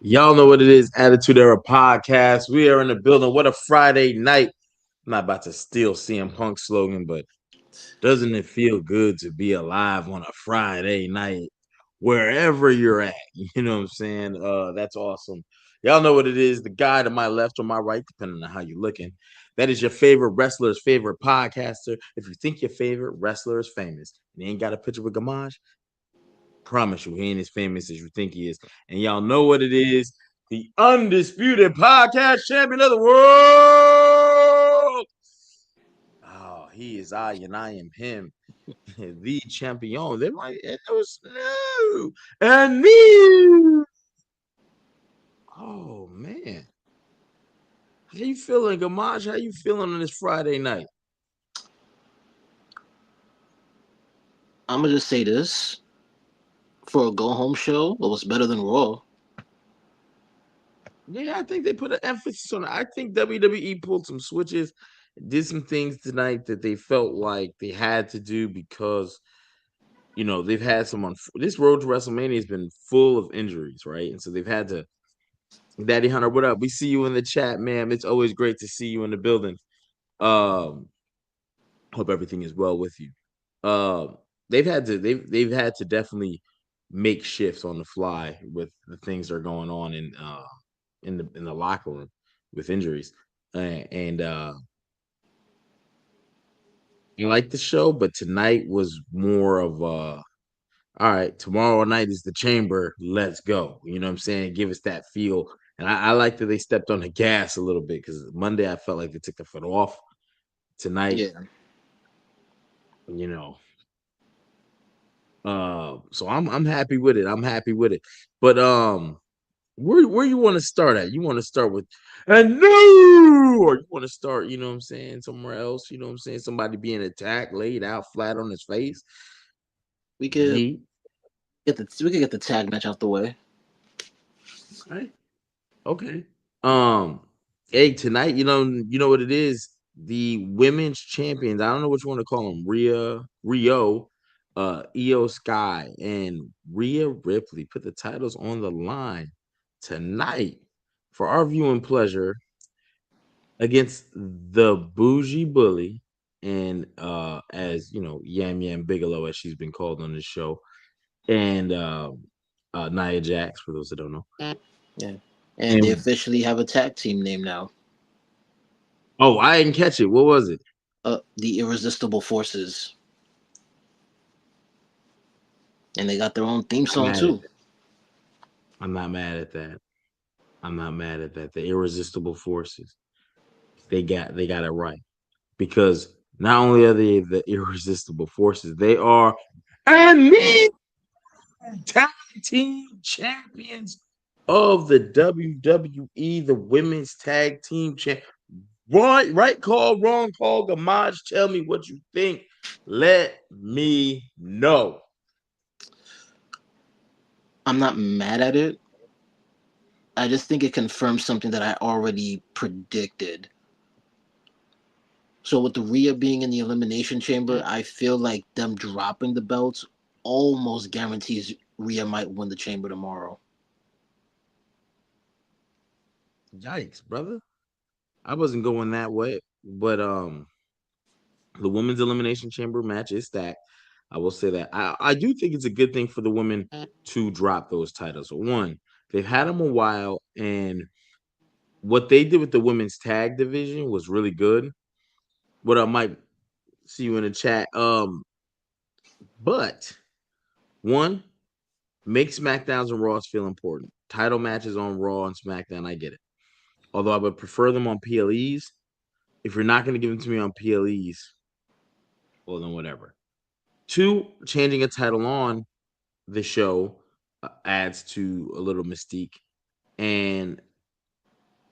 Y'all know what it is. Attitude Era Podcast. We are in the building. What a Friday night. I'm not about to steal CM Punk's slogan, but doesn't it feel good to be alive on a Friday night, wherever you're at? You know what I'm saying? That's awesome. Y'all know what it is. The guy to my left or my right, depending on how you're looking. That is your favorite wrestler's favorite podcaster. If you think your favorite wrestler is famous and he ain't got a picture with Gamage, promise you, he ain't as famous as you think he is. And y'all know what it is. The undisputed podcast champion of the world. Oh, he is I and I am him. The champion. They might it was no and me. Oh man. How you feeling, Gamaj? How you feeling on this Friday night? I'm gonna just say this: for a go home show, it was better than Raw. Yeah, I think they put an emphasis on it. I think WWE pulled some switches, did some things tonight that they felt like they had to do because they've had some this road to WrestleMania has been full of injuries, right? And so they've had to. Daddy Hunter, what up? We see you in the chat, ma'am. It's always great to see you in the building. Um, hope everything is well with you. Um, they've had to definitely make shifts on the fly with the things that are going on in the locker room with injuries. And I like the show, but tonight was more of all right, tomorrow night is the chamber. Let's go. You know what I'm saying? Give us that feel. And I like that they stepped on the gas a little bit because Monday I felt like they took the foot off. Tonight, Yeah, you know, so I'm happy with it. I'm happy with it. But where you want to start at? You want to start with and no, or you want to start, you know what I'm saying, somewhere else, you know what I'm saying? Somebody being attacked, laid out flat on his face. we could Ye. get the tag match out the way. Okay. Okay. Um, hey, tonight, you know what it is. The women's champions. I don't know which one to call them. Rio, Io Sky, and Rhea Ripley put the titles on the line tonight for our viewing pleasure against the Bougie Bully and as Yam Yam Bigelow, as she's been called on this show, and Nia Jax, for those that don't know. Yeah, and they And officially have a tag team name now. oh, I didn't catch it. What was it? The Irresistible Forces, and they got their own theme I'm song mad at too. that. I'm not mad at that. I'm not mad at that. The irresistible forces. They got it right. Because not only are they the irresistible forces, they are and me tag team champions of the WWE, the women's tag team champ. Right call, wrong call. Gamaj, tell me what you think. Let me know. I'm not mad at it. I just think it confirms something that I already predicted. So with the Rhea being in the elimination chamber, I feel like them dropping the belts almost guarantees Rhea might win the chamber tomorrow. Yikes, brother. I wasn't going that way, but the women's elimination chamber match is stacked. I will say that. I do think it's a good thing for the women to drop those titles. So one, they've had them a while, and what they did with the women's tag division was really good. What I might see you in the chat. But one, make SmackDowns and Raws feel important. Title matches on Raw and SmackDown, I get it. Although I would prefer them on PLEs. If you're not going to give them to me on PLEs, well then whatever. Two, changing a title on the show adds to a little mystique. And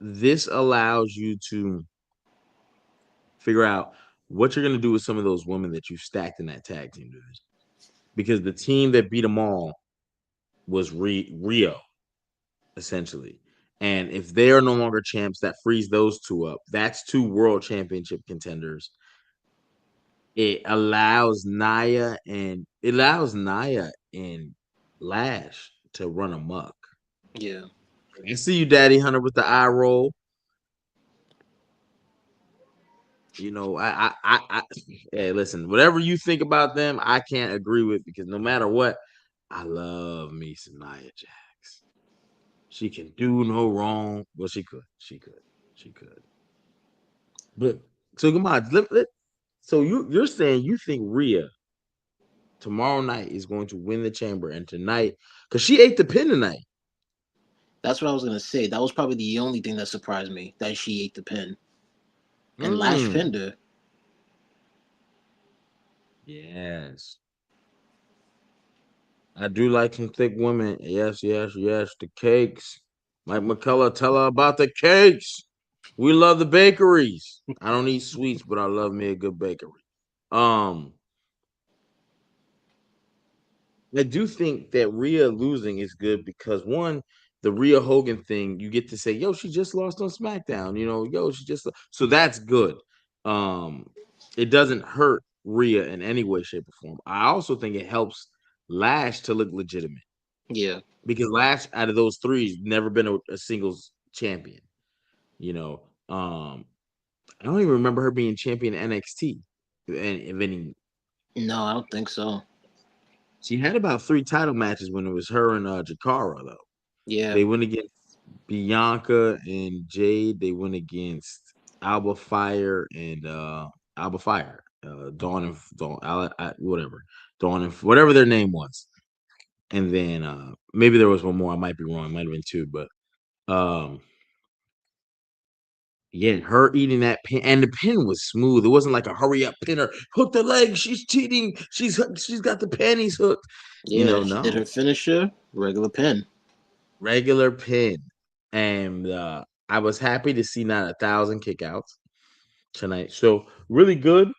this allows you to figure out what you're going to do with some of those women that you stacked in that tag team division. Because the team that beat them all was Rio, essentially. And if they are no longer champs, that frees those two up. That's two world championship contenders. It allows Naya and Lash to run amok. Yeah, I see you, Daddy Hunter, with the eye roll. You know, hey, listen, whatever you think about them, I can't agree with because no matter what, I love me some Nia Jax. She can do no wrong. Well, she could. But so come on, so you're saying you think Rhea tomorrow night is going to win the chamber, and tonight because she ate the pin tonight. that's what I was gonna say. That was probably the only thing that surprised me that she ate the pin and Lash Mm, pinned her. yes, I do like some thick women. Yes, yes, yes. The cakes. Mike McCullough, tell her about the cakes. We love the bakeries. I don't eat sweets, but I love me a good bakery. Um, I do think that Rhea losing is good because one, the Rhea Hogan thing, you get to say, "Yo, she just lost on SmackDown." You know, "Yo, she just," so that's good. Um, it doesn't hurt Rhea in any way, shape, or form. I also think it helps Lash to look legitimate Yeah, because Lash out of those three has never been a singles champion. You know, I don't even remember her being champion in NXT. And if any, no, I don't think so. she had about three title matches when it was her and Jakara though. Yeah, They went against Bianca and Jade. They went against Alba Fire and Alba Fire, Dawn and Dawn, whatever, Dawn and whatever their name was. And then maybe there was one more. I might be wrong. It might have been two, but um, yeah, her eating that pin, and the pin was smooth. It wasn't like a hurry up pinner. Hook the leg. She's cheating. She's got the panties hooked. You yeah. know, She did her no finisher, regular pin. regular pin, and I was happy to see not 1,000 kickouts tonight. So really good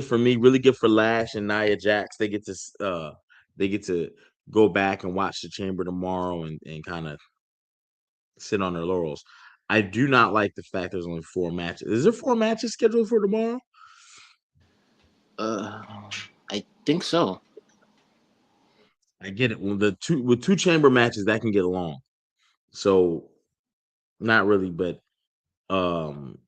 for me. Really good for Lash and Nia Jax. They get to go back and watch the Chamber tomorrow and kind of sit on their laurels. I do not like the fact there's only four matches. Is there four matches scheduled for tomorrow? Uh, I think so. I get it. When the two with two chamber matches, that can get long. So not really, but um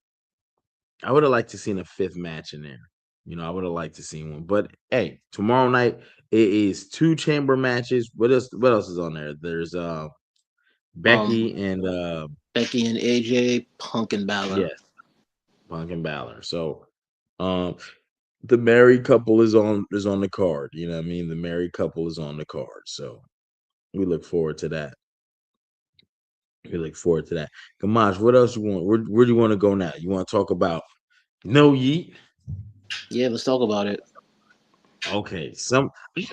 I would have liked to seen a fifth match in there. You know, I would have liked to see one. But hey, tomorrow night it is two chamber matches. What else is on there? There's Um, Becky and Becky and AJ, Punk and Balor. yes, Punk and Balor. So um the married couple is on the card. You know what I mean? The married couple is on the card. So we look forward to that. We look forward to that. Gamash, what else you want? Where do you want to go now? You want to talk about no yeet? Yeah, let's talk about it. Okay, I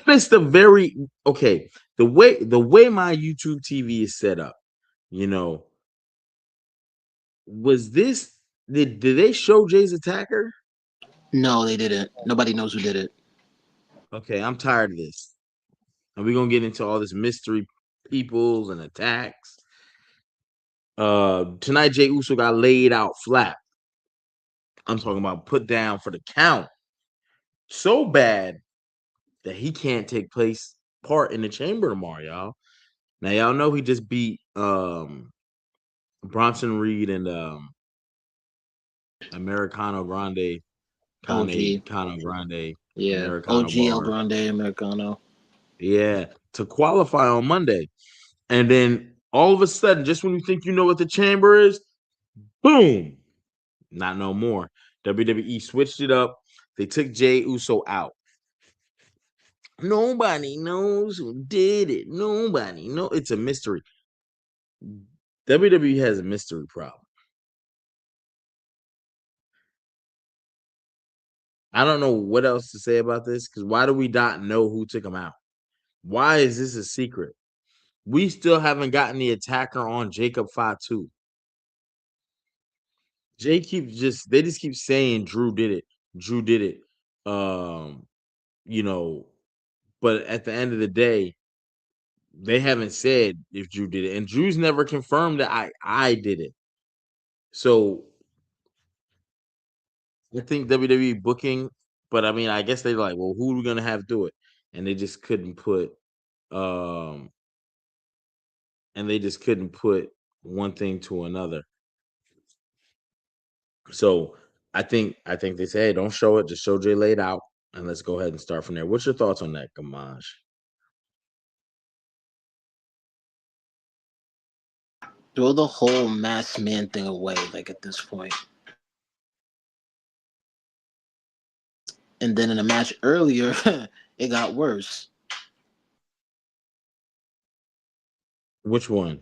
missed the very okay. The way my YouTube TV is set up, you know, was this did they show Jay's attacker? No, they didn't. Nobody knows who did it. Okay, I'm tired of this. And we're gonna get into all this mystery peoples and attacks. Tonight Jay Uso got laid out flat. I'm talking about put down for the count. So bad that he can't take place part in the chamber tomorrow, y'all. Now y'all know he just beat Bronson Reed and Americano Grande, OG. Cano Grande, Yeah, Americano OG El Bar. Grande Americano. Yeah, to qualify on Monday. And then all of a sudden, just when you think you know what the chamber is, boom, not no more. WWE switched it up. They took Jey Uso out. Nobody knows who did it. Nobody know. It's a mystery. WWE has a mystery problem. I don't know what else to say about this because why do we not know who took him out? Why is this a secret? We still haven't gotten the attacker on Jacob Fatu. Jay keeps just they just keep saying Drew did it. Drew did it. Um, you know, but at the end of the day, they haven't said if Drew did it. And Drew's never confirmed that I did it. So I think WWE booking, but I mean, I guess they're like, well, who are we gonna have do it? And they just couldn't put. um, and they just couldn't put one thing to another. So I think they say, hey, don't show it, just show Jay laid out, and let's go ahead and start from there. What's your thoughts on that, Gamaj? Throw the whole masked man thing away, like at this point. And then in a match earlier, it got worse. Which one?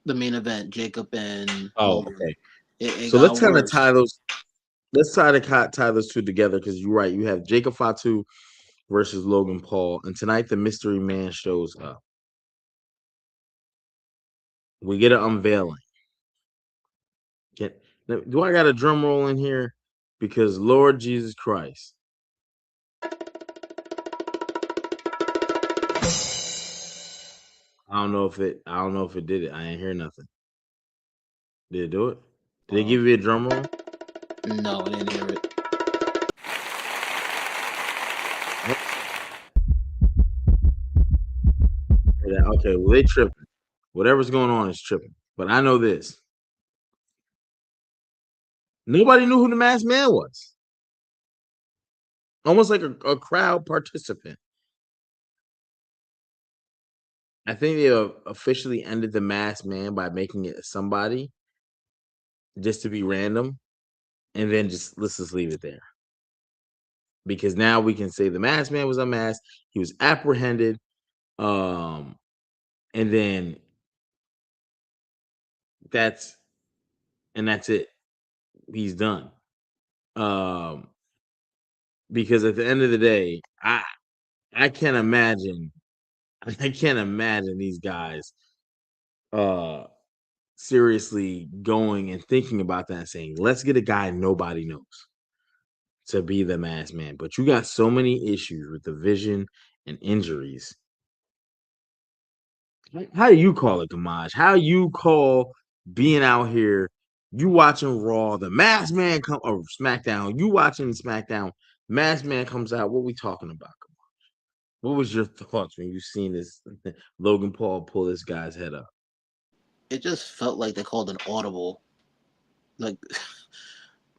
The main event, Jacob and Oh, Logan. okay. It So got let's kind of worse. tie those. Let's try to tie those two together because you're right. You have Jacob Fatu versus Logan Paul, and tonight the mystery man shows up. We get an unveiling. Do I got a drum roll in here? Because Lord Jesus Christ, I don't know if it did it. I ain't hear nothing. Did it do it? Did they Uh, give you a drum roll? no, I didn't hear it. Nope. Okay, well they tripping. Whatever's going on is tripping. But I know this. Nobody knew who the masked man was. Almost like a crowd participant. I think they officially ended the masked man by making it somebody just to be random, and then just let's just leave it there because now we can say the masked man was unmasked. He was apprehended, um, and then that's that's it. He's done. Um, because at the end of the day, I can't imagine. I can't imagine these guys uh seriously going and thinking about that and saying, let's get a guy nobody knows to be the masked man. But you got so many issues with the vision and injuries. How do you call it, Gamaj? How you call being out here, you watching Raw, the masked man come or SmackDown, you watching SmackDown, masked man comes out. What we talking about? What was your thoughts when you seen this Logan Paul pull this guy's head up? It just felt like they called an audible. Like,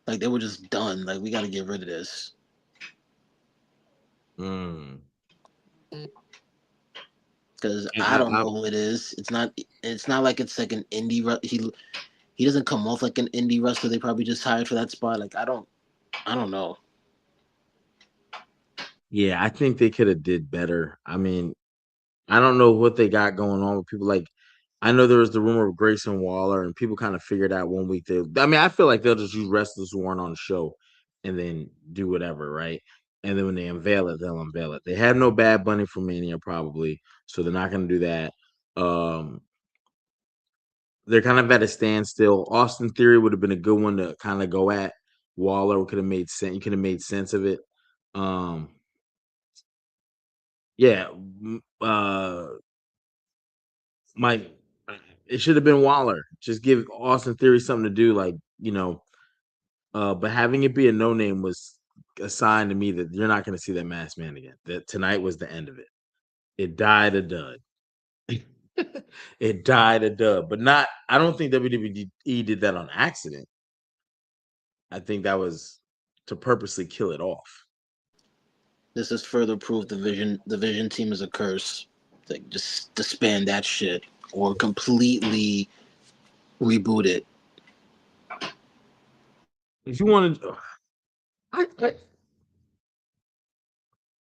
like they were just done. Like, we got to get rid of this. Mm. Because I don't I, know who it is. It's not. It's not like it's like an indie. He doesn't come off like an indie wrestler. They probably just hired for that spot. Like I don't. I don't know. yeah, I think they could have did better. I mean, I don't know what they got going on with people. Like, I know there was the rumor of Grayson Waller, and people kind of figured out one week they. I mean, I feel like they'll just use wrestlers who weren't on the show, and then do whatever, right? And then when they unveil it, they'll unveil it. They have no Bad Bunny for Mania probably, so they're not going to do that. Um, they're kind of at a standstill. Austin Theory would have been a good one to kind of go at. Waller could have made sense. You could have made sense of it. Um, yeah, Mike, it should have been Waller. Just give Austin Theory something to do, like but having it be a no name was a sign to me that you're not going to see that masked man again. That tonight was the end of it. It died a dud. It died a dud, but not. I don't think WWE did that on accident. I think that was to purposely kill it off. This is further proof the Vision team is a curse. Like just disband that shit or completely reboot it. If you wanted, I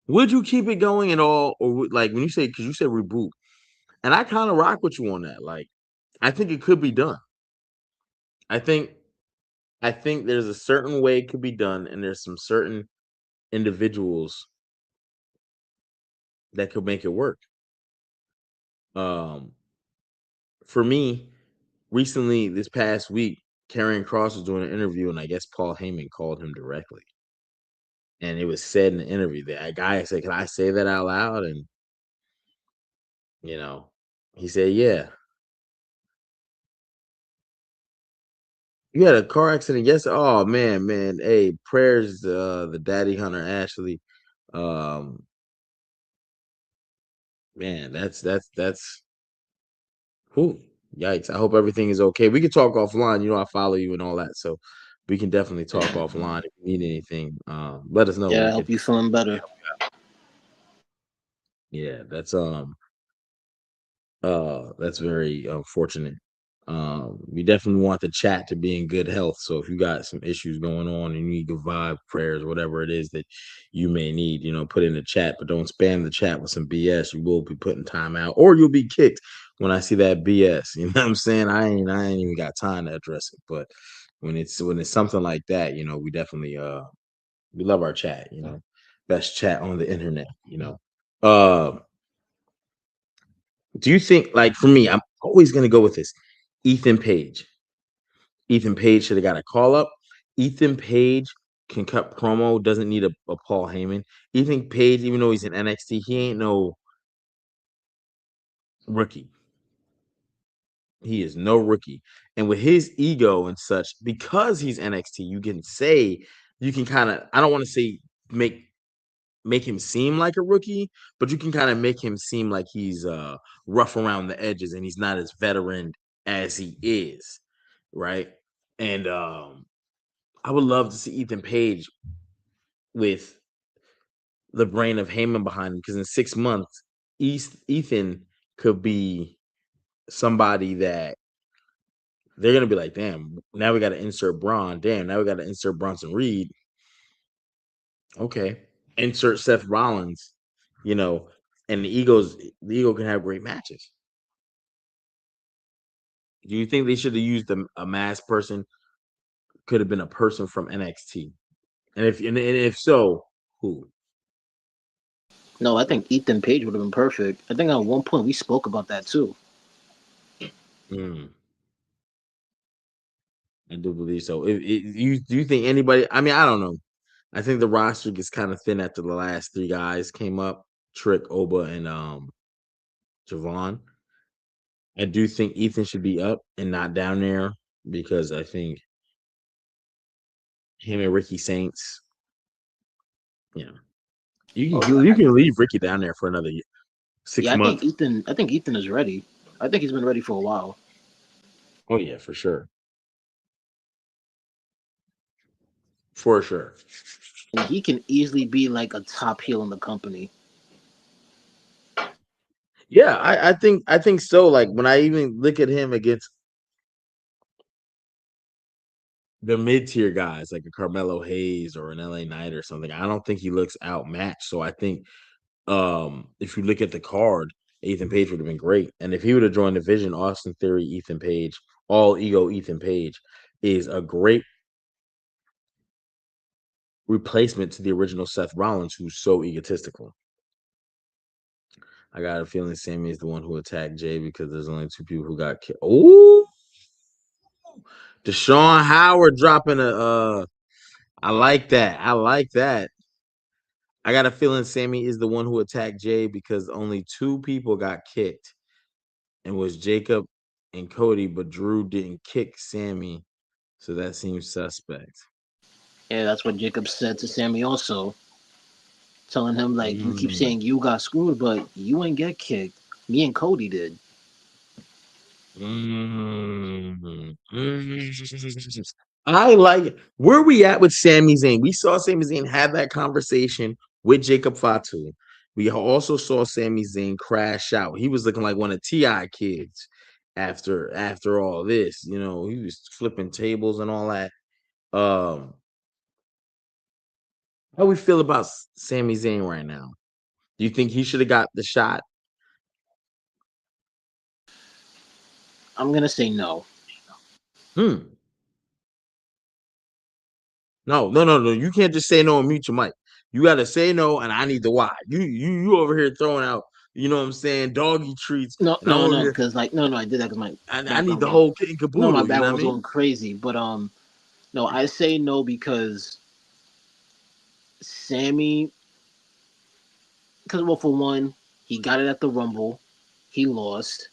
would you keep it going at all, or like when you say because you said reboot, and I kind of rock with you on that. Like, I think it could be done. I think I think there's a certain way it could be done, and there's some certain individuals that could make it work. Um, for me, recently this past week, Karrion Cross was doing an interview, and I guess Paul Heyman called him directly, and it was said in the interview that a guy said, "Can I say that out loud?" And you know, he said, "Yeah." You had a car accident yes. Oh man, man. Hey, prayers the daddy hunter Ashley. Um Man, that's whew, yikes. I hope everything is okay. We can talk offline. You know, I follow you and all that, so we can definitely talk offline if you need anything. Let us know. Yeah, We I could. hope you feeling better. Yeah, that's very unfortunate. We definitely want the chat to be in good health. So if you got some issues going on and you need good vibe, prayers, whatever it is that you may need, put in the chat, but don't spam the chat with some BS. You will be putting time out, or you'll be kicked when I see that BS. You know what I'm saying? I ain't even got time to address it. But when it's something like that, we definitely we love our chat. Best chat on the internet. Uh, do you think, like, for me, I'm always gonna go with this. Ethan Page. Ethan Page should have got a call up. Ethan Page can cut promo, doesn't need a Paul Heyman. Ethan Page, even though he's in NXT, he ain't no rookie. He is no rookie. And with his ego and such, because he's NXT, you can kind of, I don't want to say make him seem like a rookie, but you can kind of make him seem like he's rough around the edges and he's not as veteran as he is, right? And I would love to see Ethan Page with the brain of Heyman behind him, because in 6 months, Ethan could be somebody that they're gonna be like, damn, now we got to insert Braun. Damn, now we got to insert Bronson Reed. Okay, insert Seth Rollins. You know, and the ego can have great matches. Do you think they should have used a masked person? Could have been a person from NXT, and if so, who? No, I think Ethan Page would have been perfect. I think at one point we spoke about that too. Mm, I do believe so. Do you think anybody? I mean, I don't know. I think the roster gets kind of thin after the last three guys came up: Trick, Oba, and Javon. I do think Ethan should be up and not down there, because I think him and Ricky Saints, you know, Oh you yeah, can leave Ricky down there for another six yeah. months. I think Ethan is ready. I think he's been ready for a while, Oh yeah, for sure, for sure. and he can easily be like a top heel in the company. Yeah, I think so. Like when I even look at him against the mid tier guys like a Carmelo Hayes or an LA Knight or something, I don't think he looks outmatched. So I think if you look at the card, Ethan Page would have been great. And if he would have joined the Vision, Austin Theory, Ethan Page, all ego Ethan Page is a great replacement to the original Seth Rollins, who's so egotistical. I got a feeling Sammy is the one who attacked Jay, because there's only two people who got killed. Oh, Deshaun Howard dropping I like that. I like that. I got a feeling Sammy is the one who attacked Jay, because only two people got kicked, and was Jacob and Cody, but Drew didn't kick Sammy, so that seems suspect. Yeah, that's what Jacob said to Sammy also, telling him like you keep Mm. saying you got screwed, but you ain't get kicked. Me and Cody did. Mm. Mm. I like where we at with Sami Zayn. We saw Sami Zayn have that conversation with Jacob Fatu. We also saw Sami Zayn crash out. He was looking like one of Ti kids after all this. He was flipping tables and all that. Um, how we feel about Sami Zayn right now? Do you think he should have got the shot? I'm gonna say no. Hmm. No, no, no, no. You can't just say no and mute your mic. You got to say no, and I need the why. You over here throwing out, what I'm saying, doggy treats, No, and I'm no, over no, here. because like no, no, I did that because my I need background the was whole kit and no, my caboodle. You know background what I was mean? going crazy. But no, I say no because Sammy, because well, for one, he got it at the Rumble, he lost,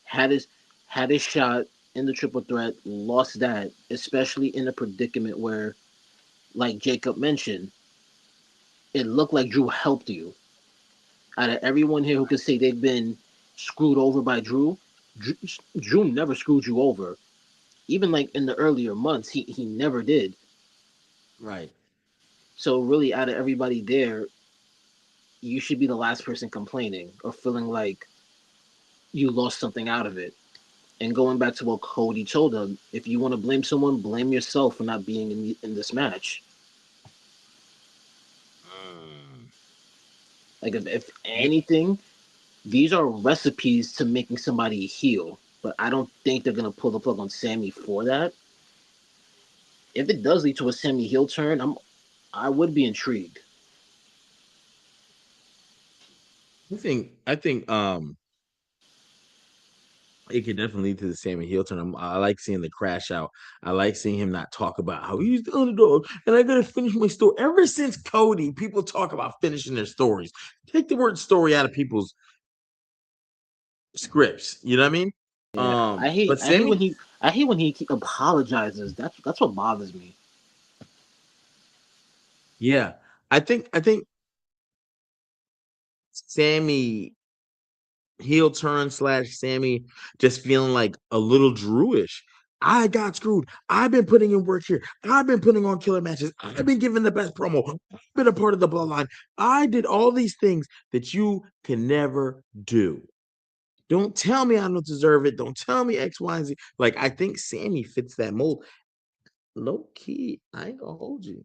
had his had his shot in the triple threat, lost that, especially in a predicament where, like Jacob mentioned, it looked like Drew helped you. Out of everyone here who could say they've been screwed over by Drew, Drew never screwed you over. Even like in the earlier months, he never did. Right. So really, out of everybody there, you should be the last person complaining or feeling like you lost something out of it. And going back to what Cody told him, if you want to blame someone, blame yourself for not being in this match. Mm. Like if Yeah. anything, these are recipes to making somebody heal. But I don't think they're gonna pull the plug on Sammy for that. If it does lead to a Sammy heel turn, I would be intrigued. I think it could definitely lead to the Sammy heel turn. I like seeing the crash out. I like seeing him not talk about how he's the underdog and I gotta finish my story. Ever since Cody, people talk about finishing their stories. Take the word story out of people's scripts. You know what I mean? Yeah, But Sammy, I hate when he apologizes. That's what bothers me. yeah, I think Sammy heel turn slash Sammy just feeling like a little Drewish. I got screwed. I've been putting in work here. I've been putting on killer matches. I've been giving the best promo. I've been a part of the bloodline. I did all these things that you can never do. Don't tell me I don't deserve it. Don't tell me X, Y, and Z. Like, I think Sammy fits that mold. Low key, I ain't gonna hold you.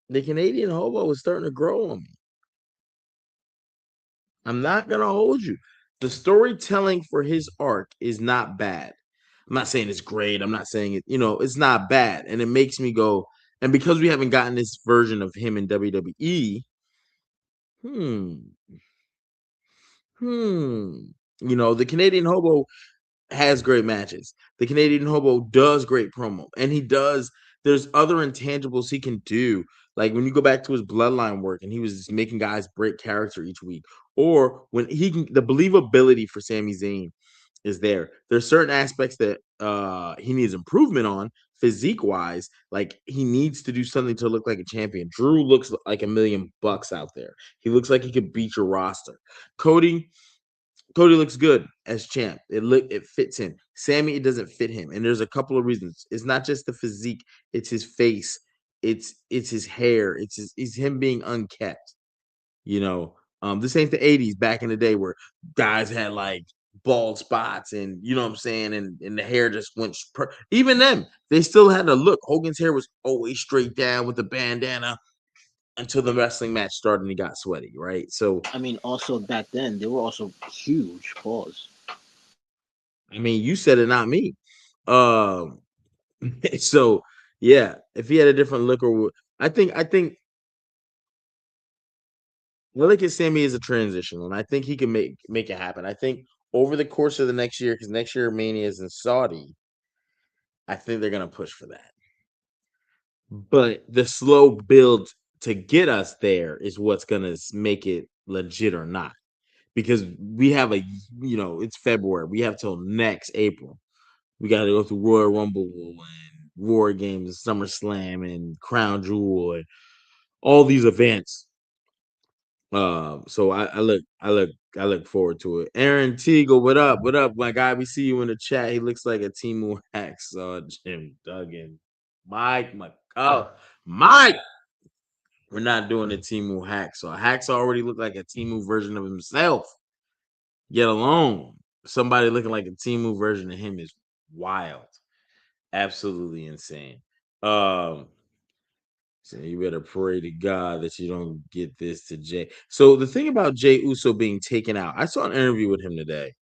The Canadian hobo is starting to grow on me. I'm not gonna hold you. The storytelling for his arc is not bad. I'm not saying it's great. I'm not saying it, it's not bad. And it makes me go, and because we haven't gotten this version of him in WWE, hmm, hmm. The Canadian hobo has great matches. The Canadian hobo does great promo. And there's other intangibles he can do. Like when you go back to his bloodline work and he was just making guys break character each week. Or when the believability for Sami Zayn is there. There's certain aspects that he needs improvement on physique wise. Like he needs to do something to look like a champion. Drew looks like $1,000,000 out there. He looks like he could beat your roster. Cody, Cody looks good as champ. It fits him. Sammy, it doesn't fit him, and there's a couple of reasons. It's not just the physique; it's his face, it's his hair, it's him being unkept. This ain't the '80s back in the day where guys had like bald spots and you know what I'm saying, and the hair just went. Even them, they still had a look. Hogan's hair was always straight down with the bandana until the wrestling match started and he got sweaty, right? So I mean, also back then they were also huge. Pause. I mean, you said it, not me. Um, so yeah, if he had a different look I think I look at Sammy as a transition, and I think he can make it happen. I think over the course of the next year, because next year Mania is in Saudi, I think they're gonna push for that. But the slow build to get us there is what's gonna make it legit or not. Because we have it's February. We have till next April. We got to go through Royal Rumble and War Games, SummerSlam, and Crown Jewel, and all these events. So I look forward to it. Aaron Teagle, what up? What up, my guy? We see you in the chat. He looks like a Timu Hacksaw, Jim Duggan, Mike McCullough. Mike, we're not doing a Timu Hacksaw. Hacksaw already looked like a Timu version of himself. Yet alone, somebody looking like a Timu version of him is wild. Absolutely insane. Um, so you better pray to God that you don't get this to Jay. So the thing about Jay Uso being taken out, I saw an interview with him today.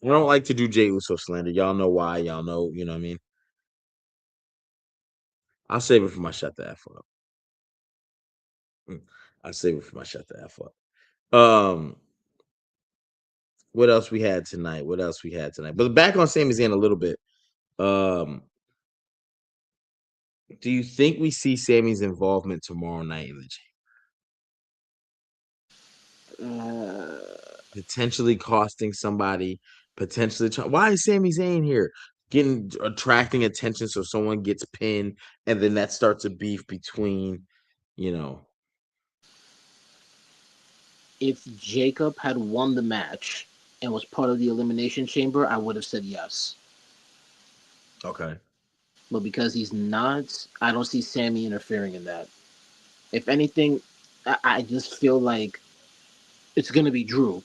I don't like to do Jay Uso slander. Y'all know why. Y'all know, you know what I mean? I'll save it for my shut the F up. Mm, I'll save it for my shut the F up. Um, what else we had tonight? What else we had tonight? But back on Sami Zayn a little bit. Um, do you think we see Sammy's involvement tomorrow night in the Uh, potentially costing somebody, potentially why is Sami Zayn here? Getting attracting attention so someone gets pinned and then that starts a beef between, you know. If Jacob had won the match and was part of the Elimination Chamber, I would have said yes. Okay. But because he's not, I don't see Sammy interfering in that. If anything, I just feel like it's gonna be Drew,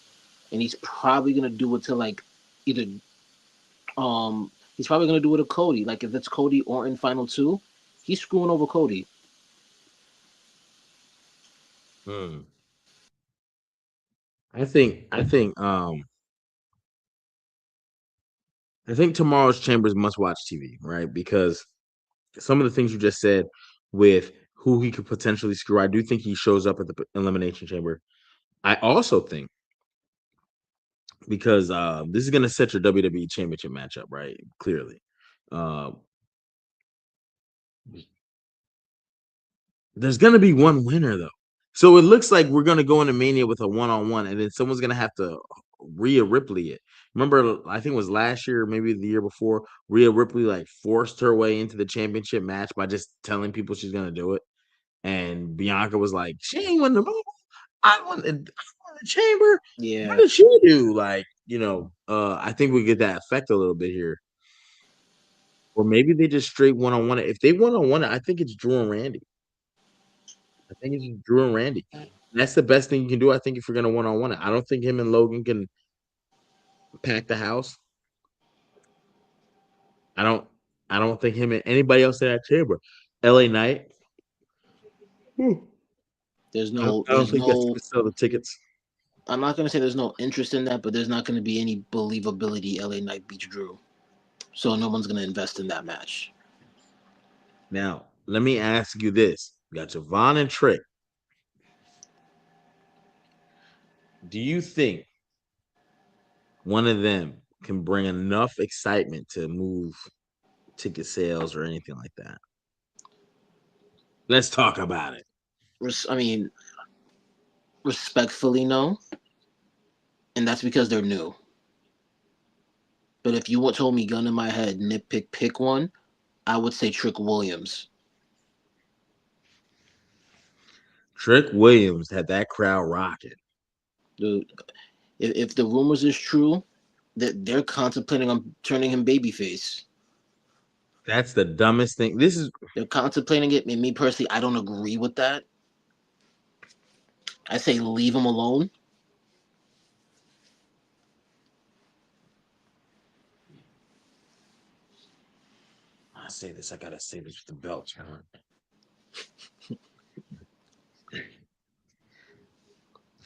and he's probably gonna do it to like either he's probably gonna do it to Cody. Like if it's Cody Orton final two, he's screwing over Cody. Hmm. I think tomorrow's Chambers must watch TV, right? Because some of the things you just said with who he could potentially screw, I do think he shows up at the Elimination Chamber. I also think because this is going to set your WWE Championship matchup, right? Clearly, uh, there's going to be one winner though. So it looks like we're going to go into Mania with a one-on-one, and then someone's going to have to Rhea Ripley it. Remember, I think it was last year, maybe the year before. Rhea Ripley like forced her way into the championship match by just telling people she's going to do it. And Bianca was like, "She ain't won the Rumble. I won the Chamber. What Yeah, did she do?" Like, I think we get that effect a little bit here, or maybe they just straight one on one. If they one on one, I think it's Drew and Randy. I think it's Drew and Randy. That's the best thing you can do. I think if you're gonna one on one, I don't think him and Logan can pack the house. I don't. I don't think him and anybody else in that chamber. L.A. Knight. Hmm. there's I don't, no, I don't there's think that's no. gonna sell the tickets. I'm not gonna say there's no interest in that, but there's not gonna be any believability. LA Knight beats Drew, so no one's gonna invest in that match. Now, let me ask you this: you got Javon and Trick. Do you think one of them can bring enough excitement to move ticket sales or anything like that? Let's talk about it. I mean, respectfully, no, and that's because they're new. But if you would told me gun in my head, pick one, I would say Trick Williams. Trick Williams had that crowd rocking. Dude, if the rumors is true, that they're contemplating on turning him babyface. That's the dumbest thing. This is They're contemplating it. And me personally, I don't agree with that. I say leave him alone. I say this. I gotta say this with the belt on.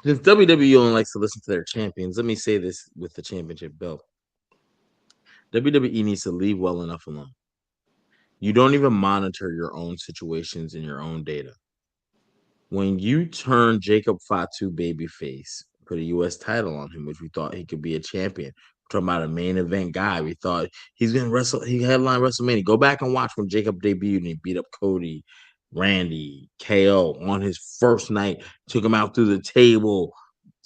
Since WWE only likes to listen to their champions, let me say this with the championship belt. WWE needs to leave well enough alone. You don't even monitor your own situations and your own data. When you turn Jacob Fatu babyface, put a U.S. title on him, which we thought he could be a champion. We're talking about a main event guy. We thought he's gonna wrestle. He headline WrestleMania. Go back and watch when Jacob debuted and he beat up Cody, Randy, KO on his first night. Took him out through the table,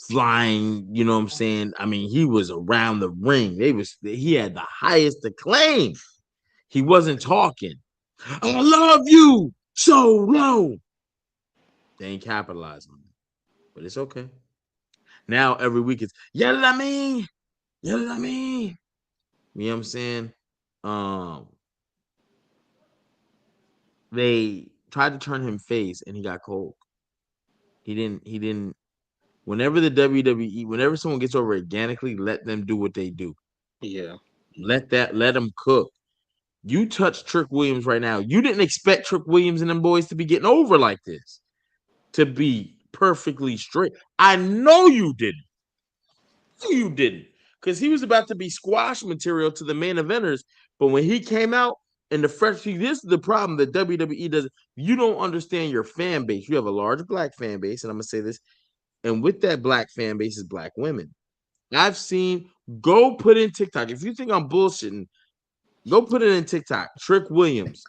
flying. You know what I'm saying? I mean, he was around the ring. He had the highest acclaim. He wasn't talking. I love you so low. They ain't capitalizing on it, but it's okay. Now every week it's yell at me, yell at me. You know what I'm saying? Um, they tried to turn him face and he got cold. He didn't. Whenever the WWE, whenever someone gets over organically, let them do what they do. Yeah, Let them cook. You touch Trick Williams right now. You didn't expect Trick Williams and them boys to be getting over like this, to be perfectly straight. I know you didn't. You didn't, because he was about to be squash material to the main eventers. But when he came out and the fresh, this is the problem that WWE does. You don't understand your fan base. You have a large black fan base, and I'm gonna say this. And with that black fan base is black women. I've seen. Go put in TikTok. If you think I'm bullshitting, go put it in TikTok. Trick Williams,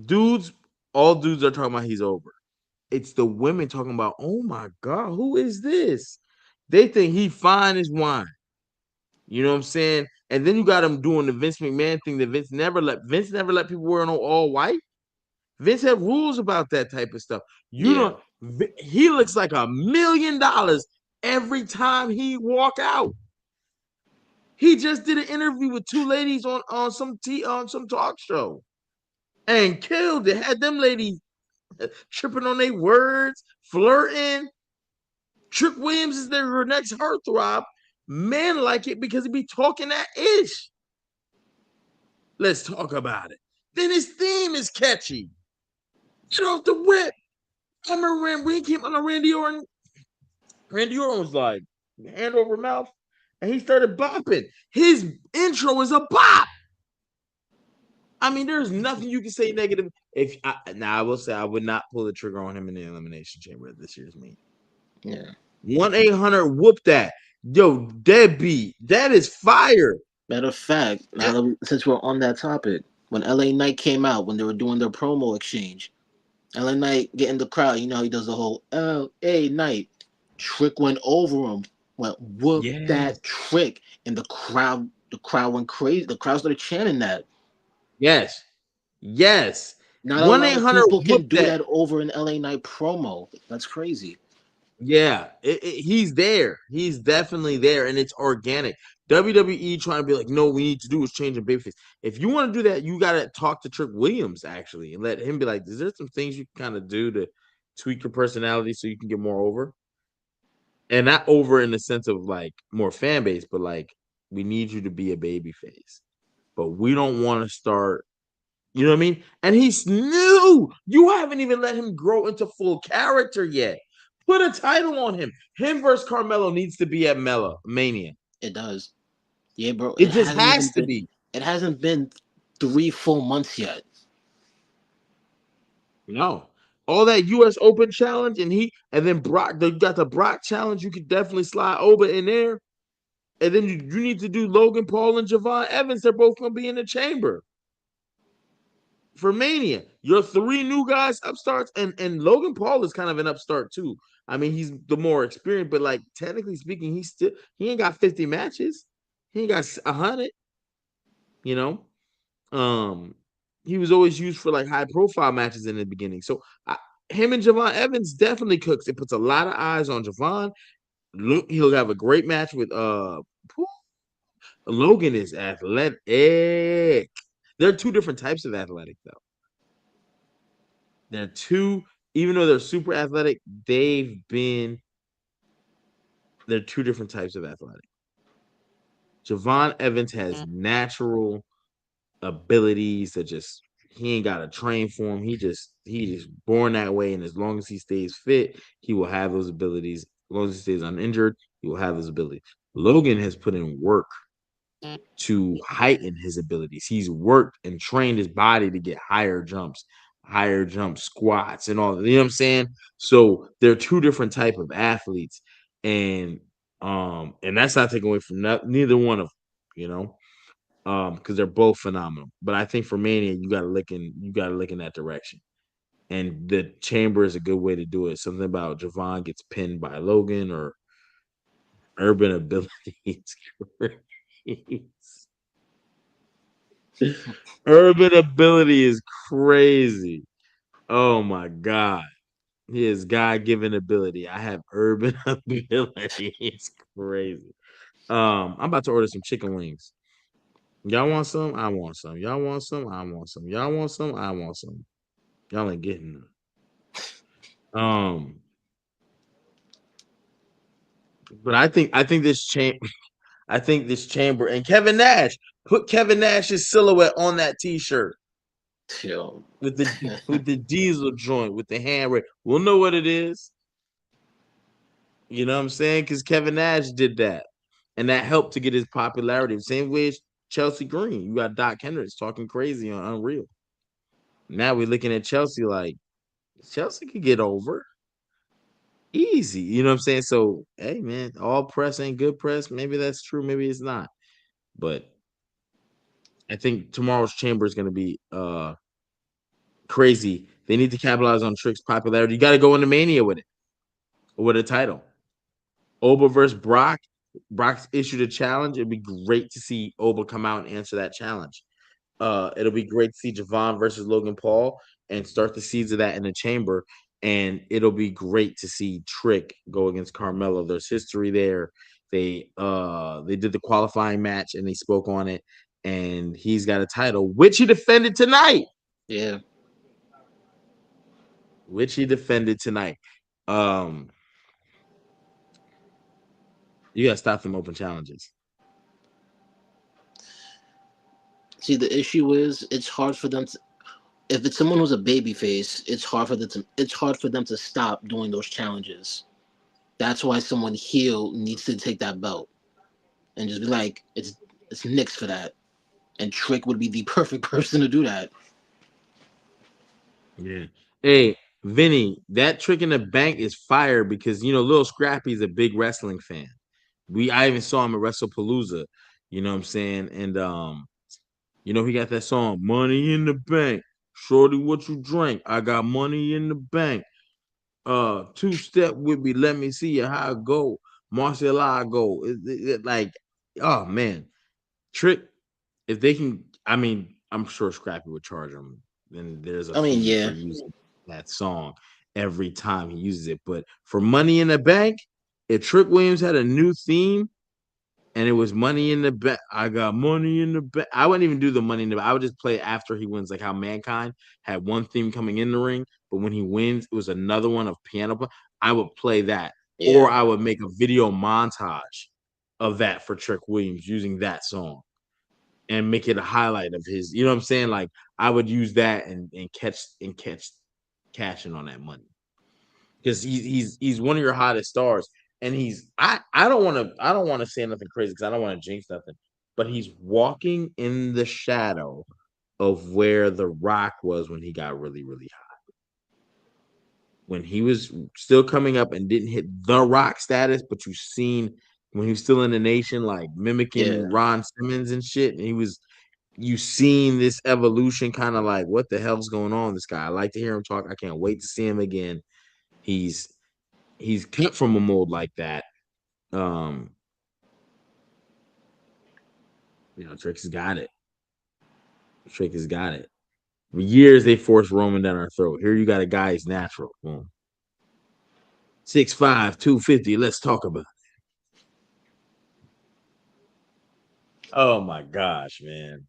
dudes, all dudes are talking about he's over. It's the women talking about, oh my god, who is this? They think he fine as wine. You know what I'm saying? And then you got him doing the Vince McMahon thing that Vince never let people wear no all white. Vince had rules about that type of stuff. You yeah. don't He looks like $1 million every time he walk out. He just did an interview with two ladies on some talk show and killed it. Had them ladies tripping on their words, flirting. Trick Williams is their next heartthrob. Men like it because he be talking that ish. Let's talk about it. Then his theme is catchy. Get off the whip. I remember when he came on Randy Orton. Randy Orton was like hand over mouth, and he started bopping. His intro is a bop. I mean, there's nothing you can say negative. Now I will say I would not pull the trigger on him in the Elimination Chamber at this year's meet. Yeah. 1-800 whoop that. Yo, deadbeat. That is fire. Matter of fact, since we're on that topic, when LA Knight came out, when they were doing their promo exchange, LA Knight get in the crowd. You know how he does the whole LA Knight. Trick went over him, went whoop Yeah. that Trick, and the crowd went crazy. The crowd started chanting that. Yes. Yes. Not a One lot eight of hundred people whoop can do that. that over an LA Knight promo. That's crazy. Yeah, he's there. He's definitely there, and it's organic. WWE trying to be like, no, we need to do is change a babyface. If you want to do that, you got to talk to Trick Williams actually, and let him be like, is there some things you can kind of do to tweak your personality so you can get more over, and not over in the sense of like more fan base, but like we need you to be a babyface, but we don't want to start. You know what I mean? And he's new. You haven't even let him grow into full character yet. Put a title on him. Him versus Carmelo needs to be at Mania. It does. Yeah, bro. It just has to be. It hasn't been 3 full months yet. No. All that US Open challenge and then Brock, they got the Brock challenge. You could definitely slide Oba in there. And then you need to do Logan Paul and Javon Evans. They're both gonna be in the chamber for Mania. Your three new guys, upstarts, and Logan Paul is kind of an upstart too. I mean, he's the more experienced, but like technically speaking, he ain't got 50 matches. He ain't got 100. You know, um, he was always used for like high profile matches in the beginning. So him and Javon Evans definitely cooks. It puts a lot of eyes on Javon. He'll have a great match with Logan is athletic. There are two different types of athletic though. They're two, even though they're super athletic, they're two different types of athletic. Javon Evans has natural abilities that just he ain't got to train for him. He just born that way, and as long as he stays fit, he will have those abilities. As long as he stays uninjured, he will have those abilities. Logan has put in work to heighten his abilities. He's worked and trained his body to get higher jump squats and all. You know what I'm saying? So they're two different type of athletes, and that's not taken away from neither one of them, you know, because they're both phenomenal. But I think for Mania, you got to look in that direction. And the chamber is a good way to do it. Something about Javon gets pinned by Logan or urban abilities. Urban ability is crazy. Oh my god. His God given ability. I have urban ability. It's crazy. I'm about to order some chicken wings. Y'all want some? I want some. Y'all want some? I want some. Y'all want some? I want some. Y'all ain't getting none. Um, but I think I think this chamber and Kevin Nash put Kevin Nash's silhouette on that T-shirt Yo. with the diesel joint with the hand. We'll know what it is. You know what I'm saying? Because Kevin Nash did that, and that helped to get his popularity. Same way as Chelsea Green. You got Doc Hendricks talking crazy on Unreal. Now we're looking at Chelsea like Chelsea could get over easy. You know what I'm saying? So, hey, man, all press ain't good press. Maybe that's true. Maybe it's not. But I think tomorrow's chamber is going to be crazy. They need to capitalize on Trick's popularity. You got to go into Mania with it, with a title. Oba versus Brock. Brock issued a challenge. It'd be great to see Oba come out and answer that challenge. It'll be great to see Javon versus Logan Paul and start the seeds of that in the chamber. and it'll be great to see Trick go against Carmelo. There's history there. They did the qualifying match and they spoke on it, and he's got a title which he defended tonight. Yeah. Which he defended tonight. Um, you gotta stop them open challenges. See, the issue is it's hard for them to. If it's someone who's a baby face, it's hard for them to stop doing those challenges. That's why someone heel needs to take that belt and just be like, it's Nick's for that. And Trick would be the perfect person to do that. Yeah. Hey, Vinny, that Trick in the Bank is fire because Lil Scrappy's a big wrestling fan. I even saw him at WrestlePalooza. You know what I'm saying? And he got that song, Money in the Bank. Shorty, what you drink? I got money in the bank. Two-step with me, let me see you how it go. Marcialago. Like, oh man. Trick, if they can, I mean, I'm sure Scrappy would charge him. Then there's a I mean, fee for yeah, using that song every time he uses it. But for Money in the Bank, if Trick Williams had a new theme and it was Money in the Bank, I got money in the bank. I wouldn't even do the Money in the Bank. I would just play it after he wins, like how Mankind had one theme coming in the ring, but when he wins, it was another one of piano. I would play that, or yeah. I would make a video montage of that for Trick Williams using that song and make it a highlight of his. You know what I'm saying? Like I would use that and catch cashing on that money because he's one of your hottest stars, and I don't want to say nothing crazy because I don't want to jinx nothing, but he's walking in the shadow of where The Rock was when he got really really hot. When he was still coming up and didn't hit The Rock status, but you've seen when he was still in the nation, like mimicking Yeah. Ron Simmons and shit, and you seen this evolution, kind of like what the hell's going on with this guy. I like to hear him talk. I can't wait to see him again. He's he's cut from a mold like that. Um, Trick has got it. Trick has got it. For years they forced Roman down our throat. Here you got a guy who's natural. Boom. 6'5", 250. Let's talk about it. Oh my gosh, man.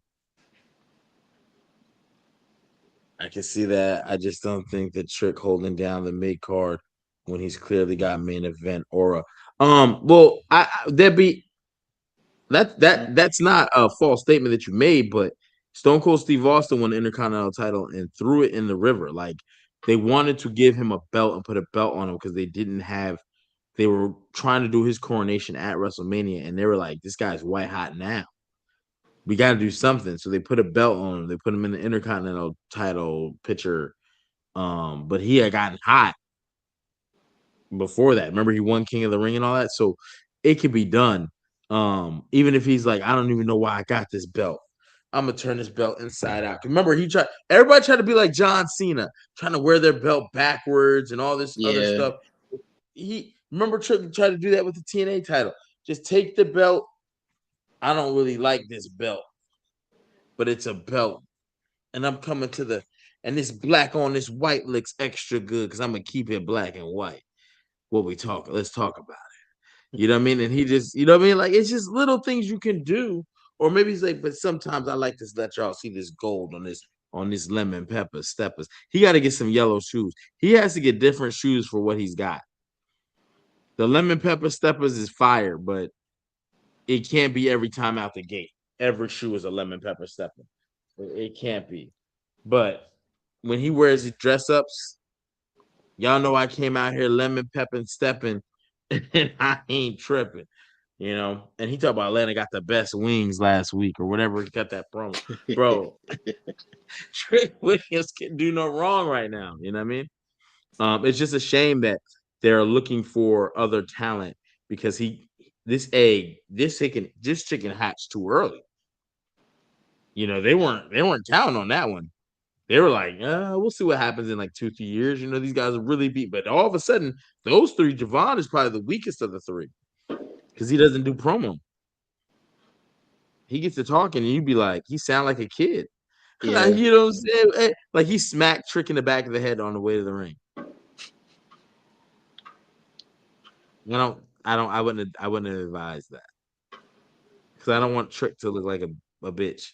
I can see that. I just don't think that Trick holding down the mid card when he's clearly got main event aura. Well, that be that's not a false statement that you made, but Stone Cold Steve Austin won the Intercontinental title and threw it in the river. Like they wanted to give him a belt and put a belt on him because they didn't have. They were trying to do his coronation at WrestleMania, and they were like, "This guy's white hot now. We got to do something." So they put a belt on him. They put him in the Intercontinental title picture. But he had gotten hot before that. Remember, he won King of the Ring and all that. So it could be done. Even if he's like, I don't even know why I got this belt. I'm gonna turn this belt inside out. Remember, everybody tried to be like John Cena, trying to wear their belt backwards and all this other Yeah. stuff. He remember tried to do that with the TNA title. Just take the belt. I don't really like this belt, but it's a belt. And I'm coming to and this black on this white looks extra good because I'm gonna keep it black and white. What we talk, let's talk about it. You know what I mean? And he just, you know what I mean? Like it's just little things you can do. Or maybe he's like, but sometimes I like to let y'all see this gold on this lemon pepper steppers. He got to get some yellow shoes. He has to get different shoes for what he's got. The lemon pepper steppers is fire, but it can't be every time out the gate. Every shoe is a lemon pepper stepper. It can't be. But when he wears his dress ups, y'all know I came out here lemon pepper stepping, and I ain't tripping. And he talked about Atlanta got the best wings last week or whatever. He got that promo, bro. Trick Williams can do no wrong right now. You know what I mean? It's just a shame that they're looking for other talent because this chicken hatched too early. They weren't counting on that one. They were like, we'll see what happens in like 2-3 years. These guys are really beat. But all of a sudden, those three, Javon is probably the weakest of the three because he doesn't do promo. He gets to talking, and you'd be like, he sound like a kid. Yeah. You know what I'm saying? Like he smacked Trick in the back of the head on the way to the ring. I wouldn't advise that because I don't want Trick to look like a bitch.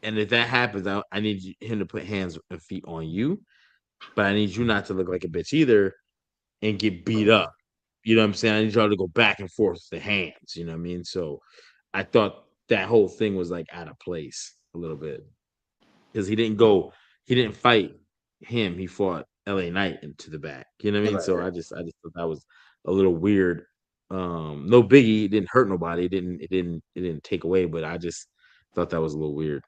And if that happens, I need him to put hands and feet on you, but I need you not to look like a bitch either and get beat up. You know what I'm saying? I need y'all to go back and forth with the hands. You know what I mean? So I thought that whole thing was like out of place a little bit because he didn't fight him. He fought LA Knight into the back. You know what I mean? So Right. I just thought that was a little weird. No biggie. It didn't hurt nobody. It didn't take away. But I just thought that was a little weird.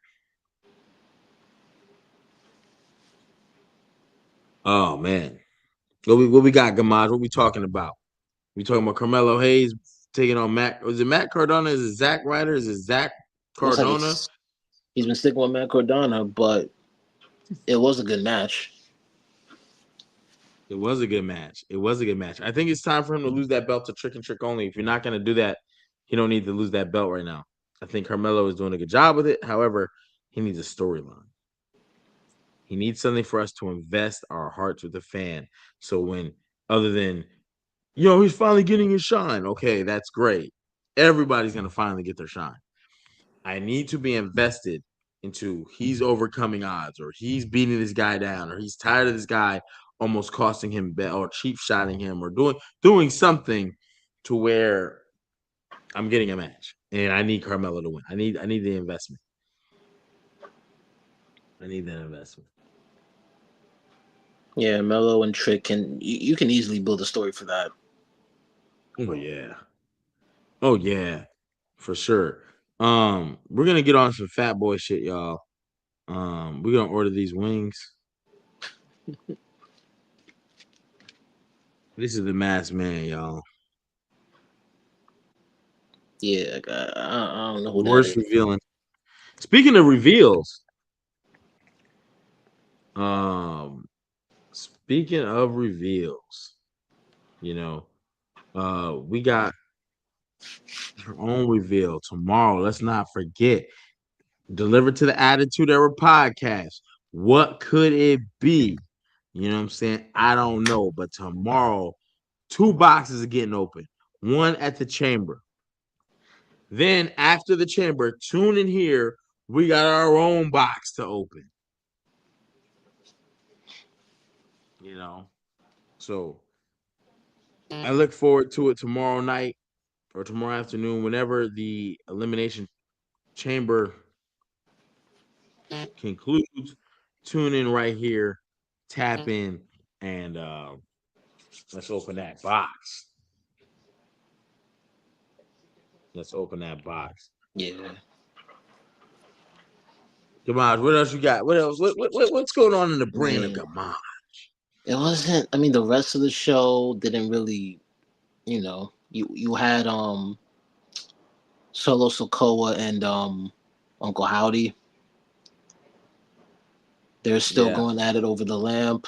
Oh man, what we got, Gamaj? What we talking about? We talking about Carmelo Hayes taking on Matt? Was it Matt Cardona? Is it Zach Ryder? Is it Zach Looks like Cardona? he's been sticking with Matt Cardona, but it was a good match. It was a good match. It was a good match. I think it's time for him to lose that belt to Trick and Trick only. If you're not going to do that, he don't need to lose that belt right now. I think Carmelo is doing a good job with it. However, he needs a storyline. He needs something for us to invest our hearts with the fan. So when other than he's finally getting his shine. Okay, that's great. Everybody's gonna finally get their shine. I need to be invested into he's overcoming odds or he's beating this guy down or he's tired of this guy almost costing him bet or cheap shotting him or doing something to where I'm getting a match and I need Carmelo to win. I need the investment. I need that investment. Yeah, Melo and Trick you can easily build a story for that. Oh yeah. Oh yeah. For sure. We're gonna get on some fat boy shit, y'all. We're gonna order these wings. This is the masked man, y'all. Yeah, I don't know The who that worst is. revealing. Speaking of reveals, um, speaking of reveals, you know, we got our own reveal tomorrow. Let's not forget. Delivered to the Attitude Era podcast. What could it be? You know what I'm saying? I don't know, but tomorrow, two boxes are getting open. One at the chamber. Then after the chamber, tune in here. We got our own box to open. You know, so I look forward to it tomorrow night or tomorrow afternoon, whenever the elimination chamber concludes. Tune in right here, tap in, and let's open that box. Let's open that box. Yeah, Gamaj, what else you got? What else? What's going on in the brain of man. Gamaj? It wasn't. I mean, the rest of the show didn't really. You had Solo Sokoa and Uncle Howdy. They're still Yeah, going at it over the lamp.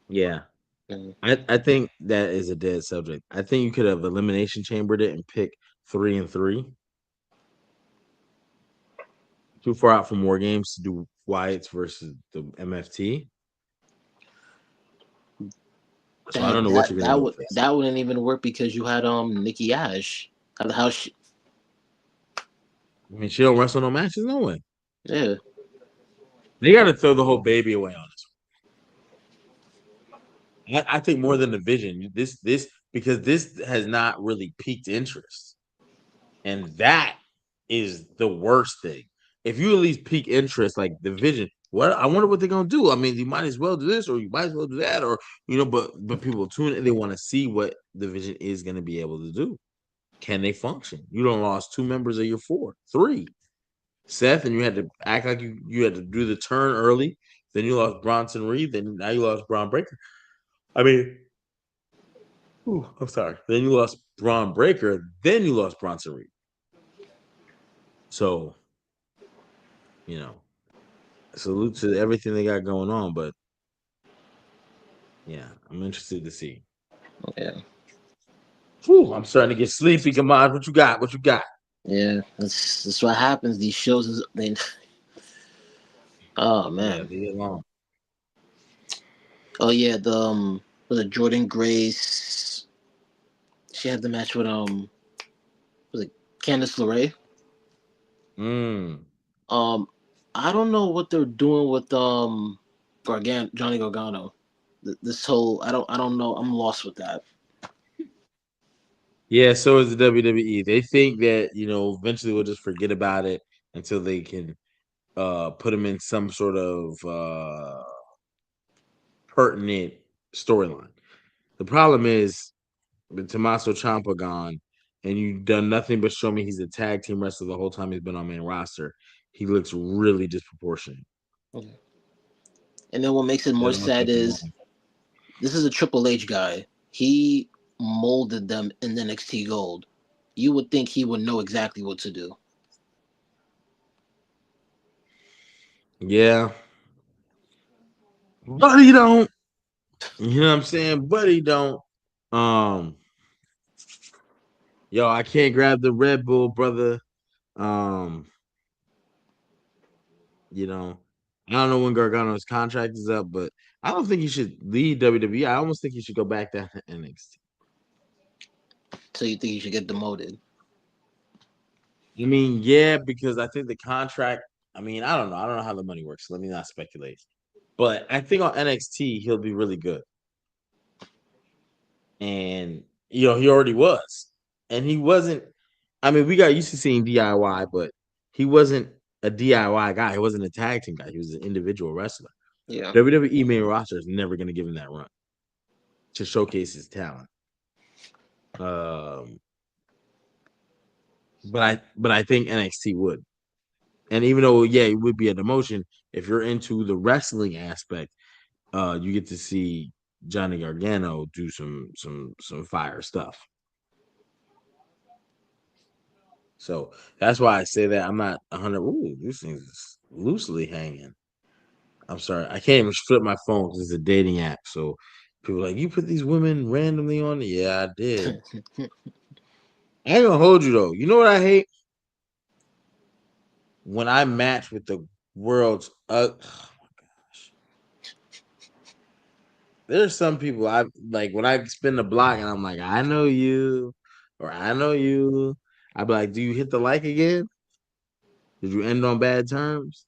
yeah. And I think that is a dead subject. I think you could have elimination chambered it and pick 3 and 3. Too far out for more games to do Wyatt's versus the MFT. So I that don't know what that you're gonna that do would with this. that wouldn't even work because you had Nikki Ash. How she? I mean, she don't wrestle no matches, no way. Yeah, They got to throw the whole baby away on this one. I think more than the vision. This because this has not really piqued interest, and that is the worst thing. If you at least pique interest, like the vision, what I wonder what they're gonna do. I mean, you might as well do this, or you might as well do that, or but people tune in. They want to see what the vision is gonna be able to do. Can they function? You don't lost two members of your four, three. Seth, and you had to act like you had to do the turn early. Then you lost Bronson Reed. Then now you lost Braun Breaker. I mean, I'm sorry. Then you lost Braun Breaker. Then you lost Bronson Reed. So you know, salute to everything they got going on. But yeah, I'm interested to see. yeah, Whew, I'm starting to get sleepy. Come on, what you got? What you got? yeah. That's what happens. These shows is they. Oh Yeah, man. they get long. Oh yeah, the was it Jordan Grace? She had the match with was it Candice LeRae? Mm. Um, I don't know what they're doing with Johnny Gargano. This whole I don't know. I'm lost with that. Yeah, so is the WWE. They think that, eventually we'll just forget about it until they can put him in some sort of pertinent storyline. The problem is with Tommaso Ciampa gone, and you've done nothing but show me he's a tag team wrestler the whole time he's been on main roster. He looks really disproportionate. Okay. And then what makes it more That all sad type of is money. this is a Triple H guy. He molded them in NXT Gold. You would think he would know exactly what to do. Yeah, but he don't. You know what I'm saying? But he don't. Um, yo, I can't grab the Red Bull, brother. Um, you know, I don't know when Gargano's contract is up, but I don't think he should leave WWE. I almost think he should go back down to NXT. So you think he should get demoted? I mean, yeah, because I think the contract. I mean, I don't know. I don't know how the money works. So let me not speculate. But I think on NXT he'll be really good, and he already was, and he wasn't. I mean, we got used to seeing DIY, but he wasn't a DIY guy. He wasn't a tag team guy. He was an individual wrestler. Yeah. WWE main roster is never going to give him that run to showcase his talent. Um, but I think NXT would. And even though, yeah, it would be a demotion, if you're into the wrestling aspect, you get to see Johnny Gargano do some fire stuff. So that's why I say that I'm not 100. Ooh, this thing's loosely hanging. I'm sorry, I can't even flip my phone because it's a dating app. So people are like, you put these women randomly on. Yeah, I did. I ain't gonna hold you though. You know what I hate when I match with the world's. There's some people I like when I spin the block and I'm like, I know you, or I know you. I'd be like, do you hit the like again? Did you end on bad terms?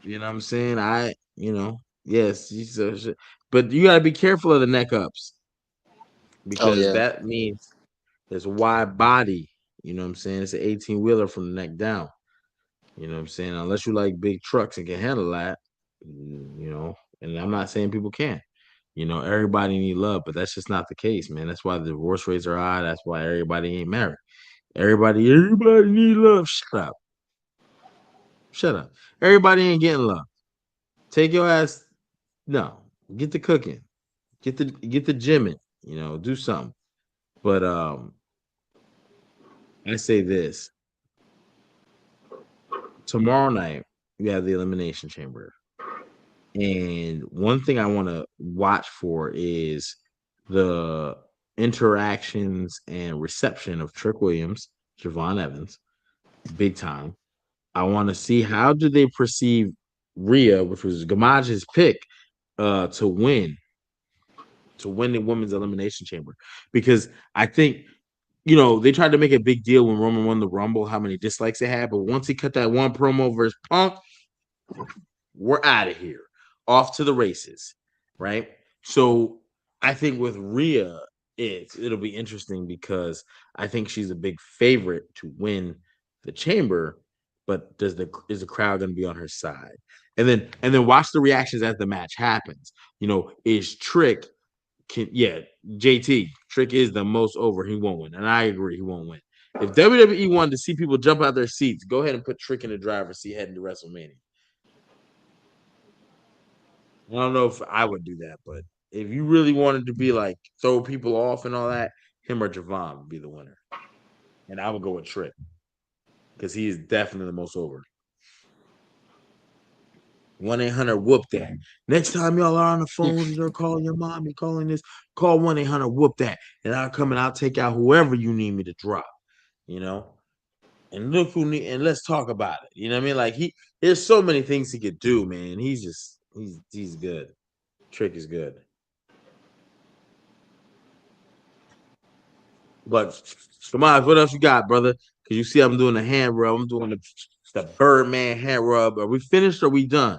You know what I'm saying? Yes, but you gotta be careful of the neck ups Oh because yeah. that means there's a wide body. You know what I'm saying? It's an 18 wheeler from the neck down. You know what I'm saying? Unless you like big trucks and can handle that, and I'm not saying people can't. Everybody need love, but that's just not the case, man. That's why the divorce rates are high. That's why everybody ain't married. Everybody need love. Shut up. Shut up. Everybody ain't getting love. Take your ass. No. Get the cooking. Get the gymming. Do something. But I say this. Tomorrow night, we have the elimination chamber. And one thing I want to watch for is the interactions and reception of Trick Williams, Javon Evans, big time. I want to see how do they perceive Rhea, which was Gamaj's pick, to win the women's elimination chamber. Because I think, they tried to make a big deal when Roman won the Rumble, how many dislikes they had. But once he cut that one promo versus Punk, we're out of here, off to the races, right? So I think with Rhea, it'll be interesting because I think she's a big favorite to win the chamber, but is the crowd going to be on her side? And then watch the reactions as the match happens. Is Trick JT Trick is the most over. He won't win, and I agree he won't win. If WWE wanted to see people jump out their seats, go ahead and put Trick in the driver's seat heading to WrestleMania. I don't know if I would do that, but if you really wanted to be like throw people off and all that, him or Javon would be the winner. And I would go with Trick because he is definitely the most over. 1-800 whoop that. Next time y'all are on the phones and you're calling your mom, you're calling this, call 1-800 whoop that. And I'll come and I'll take out whoever you need me to drop, you know? And let's talk about it. You know what I mean? Like there's so many things he could do, man. He's just He's good. Trick is good. But come on, what else you got, brother? Because you see, I'm doing the hand rub. I'm doing the Birdman hand rub. Are we finished or we done?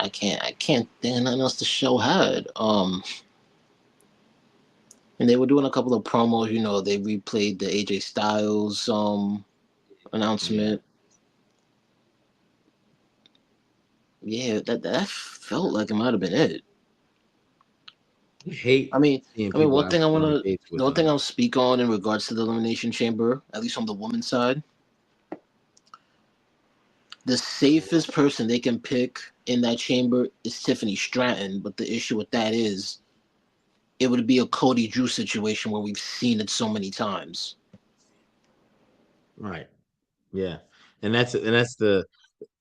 I can't think of nothing else the show had. And they were doing a couple of promos. They replayed the AJ Styles Yeah. announcement. Yeah, that felt like it might have been it. I hate I mean, seeing I mean, people one have thing I want strong to, dates the with one thing I'll speak on in regards to the Elimination Chamber, at least on the woman's side, the safest person they can pick in that chamber is Tiffany Stratton. But the issue with that is it would be a Cody Drew situation where we've seen it so many times. right. Yeah. And that's the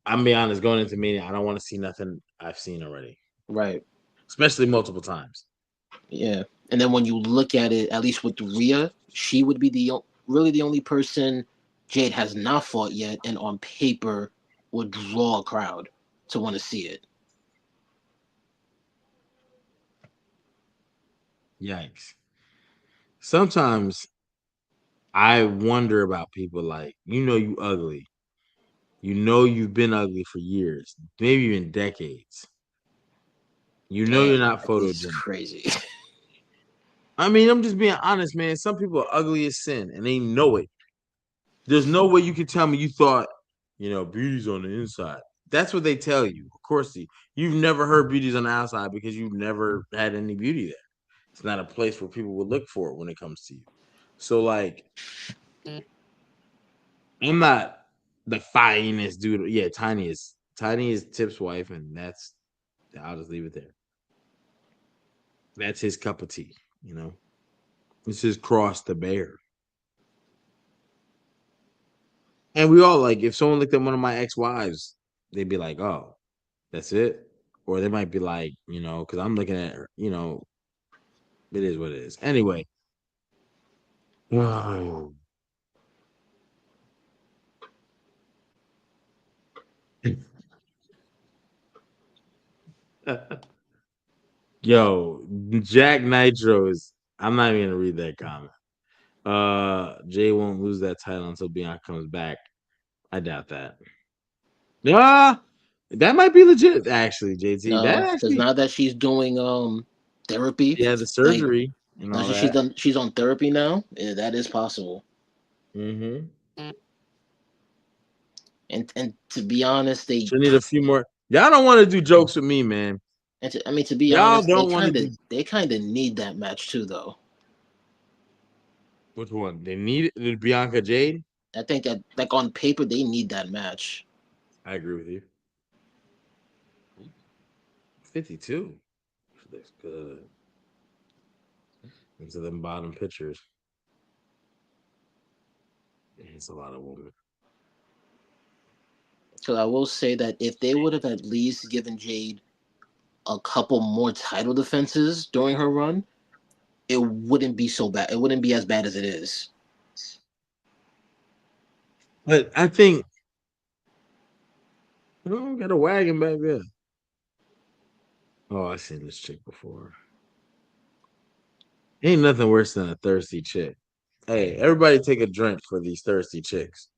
I'm be honest, going into meeting, I don't want to see nothing I've seen already. Right. Especially multiple times. Yeah. And then when you look at it, at least with Rhea, she would be really the only person Jade has not fought yet, and on paper would draw a crowd to want to see it. Yikes. Sometimes I wonder about people like, you ugly. You know you've been ugly for years, maybe even decades. You know Man, you're not it's photogenic. crazy. I mean, I'm just being honest, man. Some people are ugly as sin and they know it. There's no way you can tell me you thought, beauty's on the inside. That's what they tell you. Of course, you've never heard beauty's on the outside because you've never had any beauty there. It's not a place where people would look for it when it comes to you. So, like, I'm not the finest dude. Yeah, Tiny is Tip's wife, and I'll just leave it there. That's his cup of tea. You know, it's his cross to bear. And we all like if someone looked at one of my ex-wives, they'd be like, "Oh, that's it," or they might be like, because I'm looking at her. It is what it is. Anyway, yo, Jack Nitros. I'm not even gonna read that comment. Jay won't lose that title until Bianca comes back. I doubt that. Yeah, that might be legit. Actually, JT, that No, because actually, now that she's doing therapy, yeah, the like surgery and now all that she's that. done, she's on therapy now. Yeah, that is possible. Mm-hmm. And to be honest, She'll need a few more. Y'all don't want to do jokes with me, man. I mean, to be Y'all honest, they don't want to kind of do they kind of need that match too, though. which one? They need it. Bianca Jade. I think that like on paper they need that match. I agree with you. 52. She looks good. Into them bottom pictures. It's a lot of women. Because I will say that if they would have at least given Jade a couple more title defenses during her run, it wouldn't be so bad. It wouldn't be as bad as it is. But I think got a wagon back there. Oh, I seen this chick before. Ain't nothing worse than a thirsty chick. Hey, everybody take a drink for these thirsty chicks.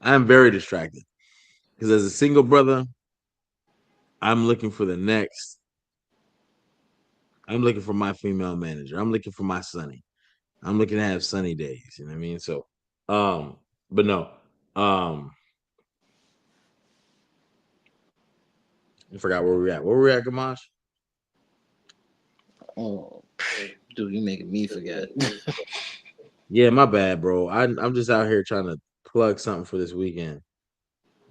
I'm very distracted because as a single brother, I'm looking for the next. I'm looking for my female manager. I'm looking for my Sunny. I'm looking to have sunny days. You know what I mean? So, um, but no, I forgot where we at. Where we at, Gamash? Oh, dude, you making me forget. Yeah, my bad, bro. I'm just out here trying to plug something for this weekend.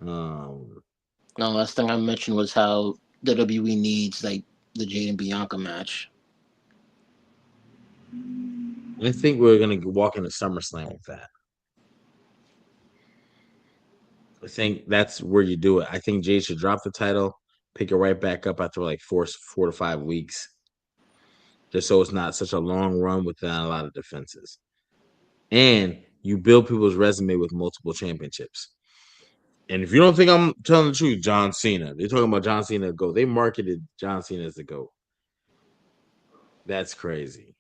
Um, No, last thing I mentioned was how the WWE needs like the Jade and Bianca match. I think we're gonna walk into SummerSlam with that. I think that's where you do it. I think Jay should drop the title, pick it right back up after like 4 to 5 weeks, just so it's not such a long run without a lot of defenses. And you build people's resume with multiple championships. And if you don't think I'm telling the truth, John Cena. They're talking about John Cena GOAT. They marketed John Cena as the GOAT. That's crazy.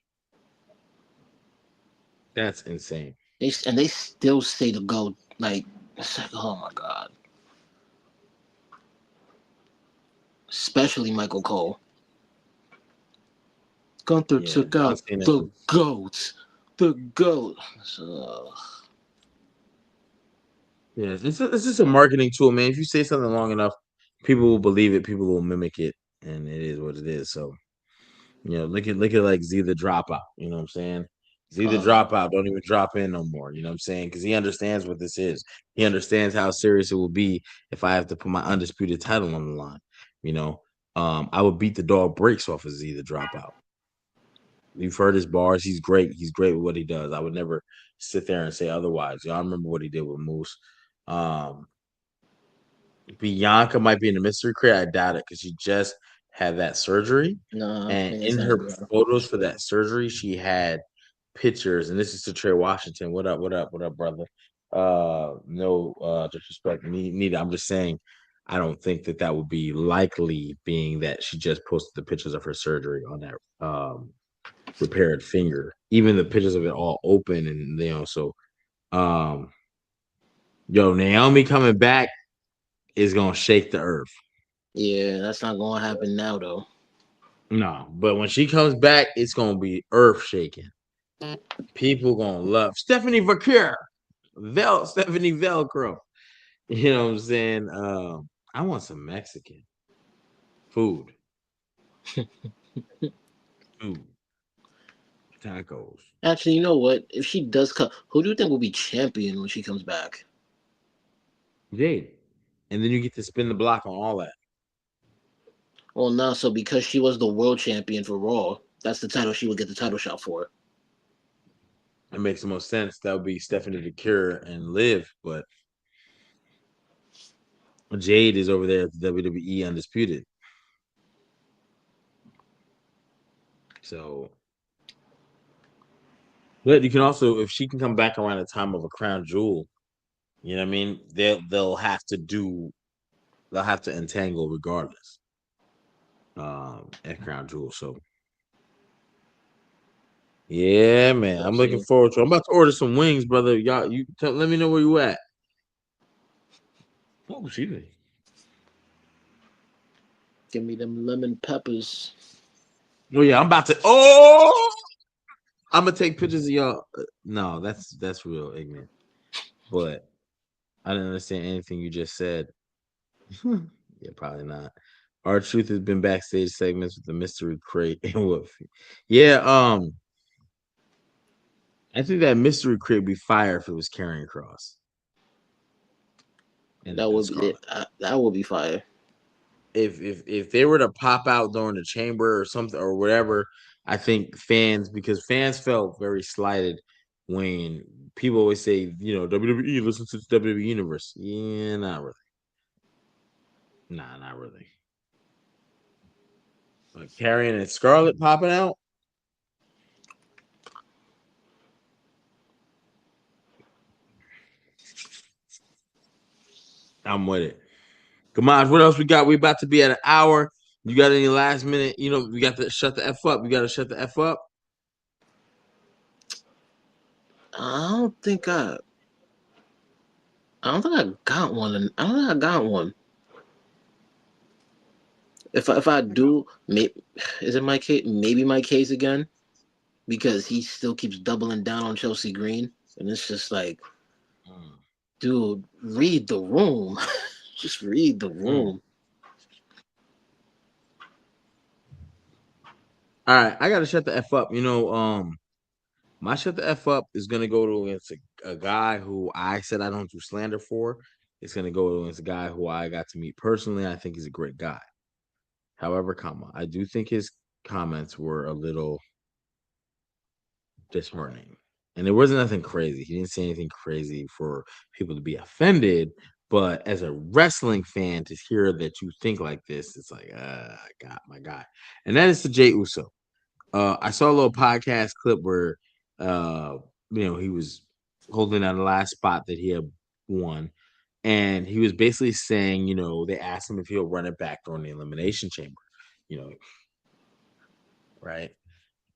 That's insane. They still say the GOAT. Like, it's like, oh my god. Especially Michael Cole. Gunther Yeah, took John out Cena. the GOAT. The GOAT. So, Yeah, it's just a marketing tool, man. If you say something long enough, people will believe it. People will mimic it, and it is what it is. So, look at like Z the dropout. You know what I'm saying? Z the uh, dropout don't even drop in no more. You know what I'm saying? Because he understands what this is. He understands how serious it will be if I have to put my undisputed title on the line. You know, I would beat the dog breaks off of Z the dropout. You've heard his bars. He's great. He's great with what he does. I would never sit there and say otherwise. Y'all remember what he did with Moose. Um, Bianca might be in the mystery crate. I doubt it because she just had that surgery. nah, And ain't in saying, her bro. photos for that surgery, she had pictures. And this is to Trey Washington. What up? What up? What up, brother? No disrespect, neither. I'm just saying, I don't think that would be likely, being that she just posted the pictures of her surgery on that repaired finger. Even the pictures of it all open, and so um, Naomi coming back is gonna shake the earth. Yeah, that's not gonna happen now though. No, but when she comes back, it's gonna be earth shaking. People gonna love Stephanie Vaquer, Stephanie Velcro. You know what I'm saying? I want some Mexican food, food, tacos. Actually, you know what? If she does come, who do you think will be champion when she comes back? Jade, and then you get to spin the block on all that. Well, no, so because she was the world champion for Raw, that's the title she would get the title shot for. It makes the most sense. That would be Stephanie Vaquer and Liv, but Jade is over there at the WWE Undisputed. So, but you can also, if she can come back around the time of a crown jewel, you know what I mean? They'll have to entangle regardless. At crown jewel. So yeah, man, We'll I'm looking see. forward to it. I'm about to order some wings, brother. Y'all, let me know where you at. Oh, excuse me. Give me them lemon peppers. Oh yeah, I'm about to. Oh, I'm gonna take pictures of y'all. No, that's real ignorant. But I didn't understand anything you just said. Yeah, probably not. Our truth has been backstage segments with the mystery crate and what? Yeah, I think that mystery crate would be fire if it was carrying cross That and would be it. Scarlet. That would be fire. If they were to pop out during the chamber or something or whatever, I think because fans felt very slighted when people always say, WWE, listen to the WWE universe. Yeah, not really. Nah, not really. Like Carrion and Scarlet popping out. I'm with it. Come on, what else we got? We about to be at an hour. You got any last minute? We got to shut the F up. You got to shut the F up. I don't think I. I don't think I got one. I don't think I got one. If I do, is it my case? Maybe my case again because he still keeps doubling down on Chelsea Green, and it's just like, Mm, dude, read the room. Just read the mm. room. All right, I got to shut the F up. My shut the F up is gonna go to against a guy who I said I don't do slander for. It's gonna go against a guy who I got to meet personally. I think he's a great guy. However, I do think his comments were a little disheartening. And it wasn't nothing crazy. He didn't say anything crazy for people to be offended. But as a wrestling fan, to hear that you think like this, it's like, God, my guy. And that is to Jey Uso. I saw a little podcast clip where, he was holding that last spot that he had won. And he was basically saying, they asked him if he'll run it back during the elimination chamber, you know, right?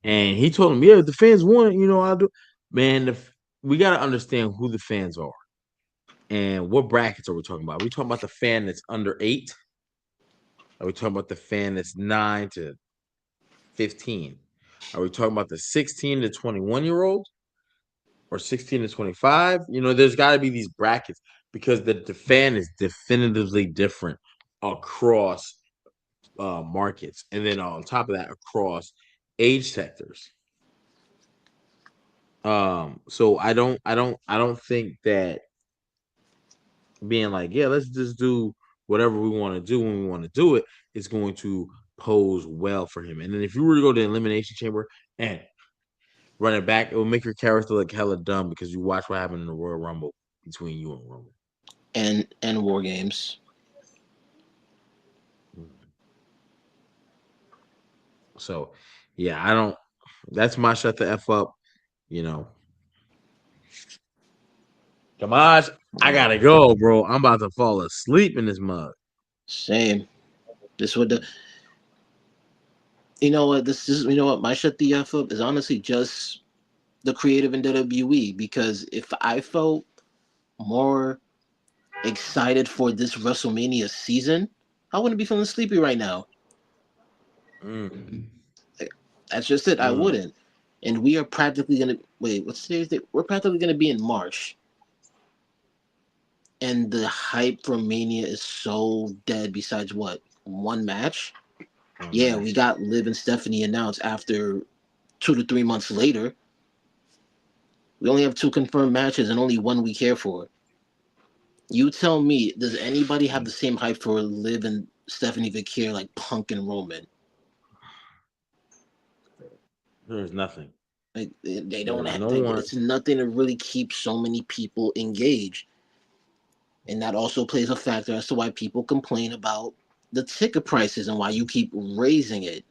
And he told him, yeah, if the fans want it, I'll do. Man, we got to understand who the fans are and what brackets are we talking about. Are we talking about the fan that's under 8? Are we talking about the fan that's 9 to 15? Are we talking about the 16 to 21-year-old or 16 to 25? There's got to be these brackets because the fan is definitively different across markets, and then on top of that, across age sectors. So I don't think that being like, yeah, let's just do whatever we want to do when we want to do it is going to pose well for him. And then if you were to go to the elimination chamber and run it back, it will make your character look hella dumb because you watch what happened in the Royal Rumble between you and Roman. and War Games. Mm. So, yeah, I don't. That's my shut the f up. You know, Kamaj, I Yeah, gotta go, bro. I'm about to fall asleep in this mug. same. This would the you know what this is. You know what my shut the f up is honestly just the creative in WWE because if I felt more excited for this WrestleMania season, I wouldn't be feeling sleepy right now. Mm. Like, that's just it. I Mm. wouldn't. And we are practically gonna wait. What's today's date? We're practically gonna be in March, and the hype for Mania is so dead. Besides what one match? One Yeah, we match. got Liv and Stephanie announced after 2 to 3 months later. We only have two confirmed matches and only one we care for. You tell me, does anybody have the same hype for Liv and Stephanie Vicare like Punk and Roman? There's nothing. Like they don't There's have no like one. it's nothing to really keep so many people engaged. And that also plays a factor as to why people complain about the ticket prices and why you keep raising it.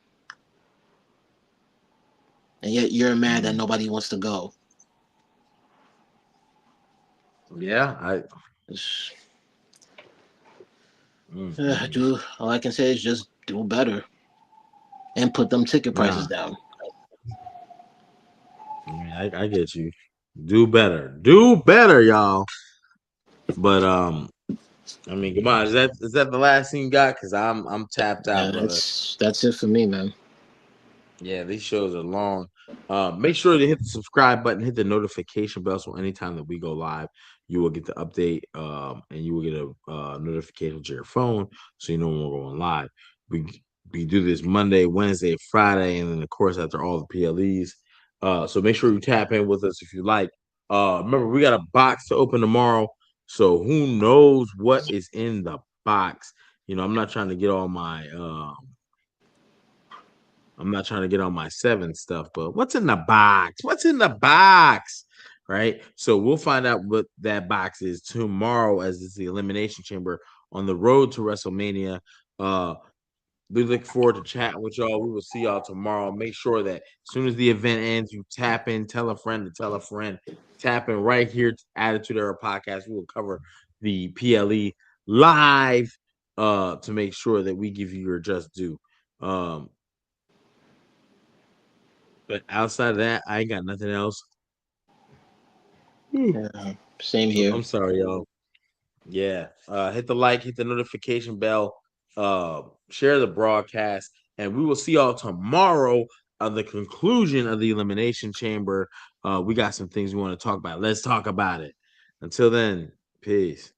And yet you're mad that Mm. nobody wants to go. Yeah, It's, mm. do all I can say is just do better and put them ticket prices Nah, down. I get you. Do better. Do better, y'all. But come on. Is that the last thing you got? Cause I'm tapped out, brother. That's it for me, man. Yeah, these shows are long. Make sure to hit the subscribe button, hit the notification bell, so anytime that we go live, you will get the update, and you will get a notification to your phone, so you know when we're going live. We we do this Monday, Wednesday, Friday, and then of course after all the PLEs. So make sure you tap in with us if you like. Remember we got a box to open tomorrow, so who knows what is in the box? I'm not trying to get all my I'm not trying to get on my 7 stuff, but what's in the box? What's in the box? Right. So we'll find out what that box is tomorrow as it's the elimination chamber on the road to WrestleMania. Uh we look forward to chatting with y'all. We will see y'all tomorrow. Make sure that as soon as the event ends, you tap in, tell a friend to tell a friend, tap in right here to Attitude Era Podcast. We will cover the PLE live to make sure that we give you your just due. Um, But outside of that, I ain't got nothing else. Whew. Same So here. I'm sorry, y'all. Yeah. Hit the like, hit the notification bell, share the broadcast, and we will see y'all tomorrow on the conclusion of the Elimination Chamber. We got some things we want to talk about. Let's talk about it. Until then, peace.